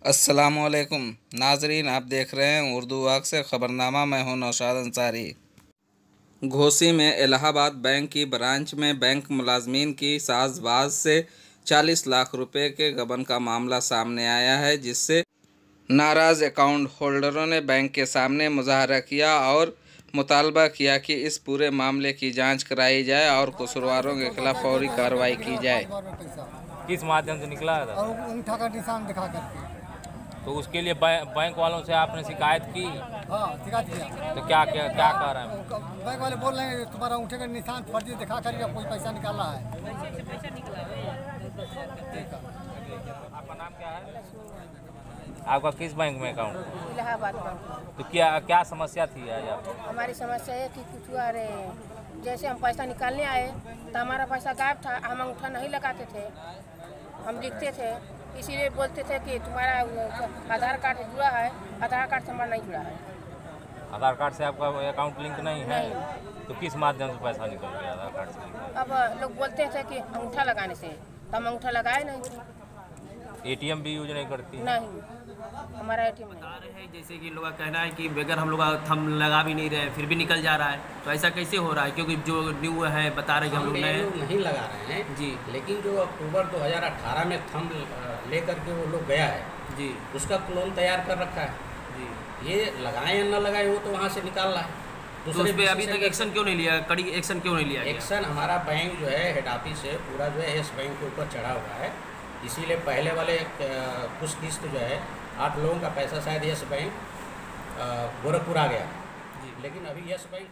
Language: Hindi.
अस्सलामुअलैकुम नाजरीन, आप देख रहे हैं उर्दू वाक़ से ख़बरनामा। मैं हूं नौशाद अंसारी। घोसी में इलाहाबाद बैंक की ब्रांच में बैंक मुलाजमीन की साज़बाज़ से 40 लाख रुपए के गबन का मामला सामने आया है, जिससे नाराज़ अकाउंट होल्डरों ने बैंक के सामने मुजाहरा किया और मुतालबा किया कि इस पूरे मामले की जांच कराई जाए और कसूरवारों के खिलाफ फौरी कार्रवाई की जाए। किस माध्यम से निकला था? और अंगूठा का निशान दिखा करके। तो उसके लिए बैंक वालों से आपने शिकायत की? हाँ, शिकायत किया। तो क्या क्या क्या कह रहे हैं? बैंक वाले बोल रहे हैं तुम्हारा अंगूठे का निशान फर्जी दिखा करके कोई पैसा निकाला है। आपका नाम क्या है? आपका किस बैंक में अकाउंट? इलाहाबाद बैंक। तो क्या क्या समस्या थी आज आपको? हमारी समस्या है कि कुछ अरे जैसे हम पैसा निकालने आए तो हमारा पैसा गायब था। हम अंगूठा नहीं लगाते थे, हम लिखते थे, इसीलिए बोलते थे कि तुम्हारा आधार कार्ड से जुड़ा है। आधार कार्ड से हमारा नहीं जुड़ा है। आधार कार्ड से आपका अकाउंट लिंक नहीं है? नहीं। तो किस माध्यम से पैसा निकल गया आधार कार्ड से? अब लोग बोलते थे कि अंगूठा लगाने से, तो हम अंगूठा लगाए नहीं। एटीएम भी यूज नहीं करती? नहीं, हमारा एटीएम नहीं। बता रहे हैं जैसे कि लोग का कहना है कि बगैर हम लोग थंब लगा भी नहीं रहे हैं फिर भी निकल जा रहा है, तो ऐसा कैसे हो रहा है? क्योंकि जो न्यू है बता रहे हैं हम लोग नए नहीं लगा रहे हैं जी, लेकिन जो अक्टूबर 2018 में थंब लेकर के वो लोग गया है जी उसका क्लोन तैयार कर रखा है जी। ये लगाए या न लगाए वो तो वहाँ से निकाल रहा है। तो उस पर अभी तक एक्शन क्यों नहीं लिया? कड़ी एक्शन क्यों नहीं लिया गया? एक्शन हमारा बैंक जो है हेड ऑफिस है पूरा जो है इस बैंक के ऊपर चढ़ा हुआ है, इसीलिए पहले वाले कुछ किस्त जो है 8 लोगों का पैसा शायद यस बैंक गोरखपुर आ गया, लेकिन अभी यस बैंक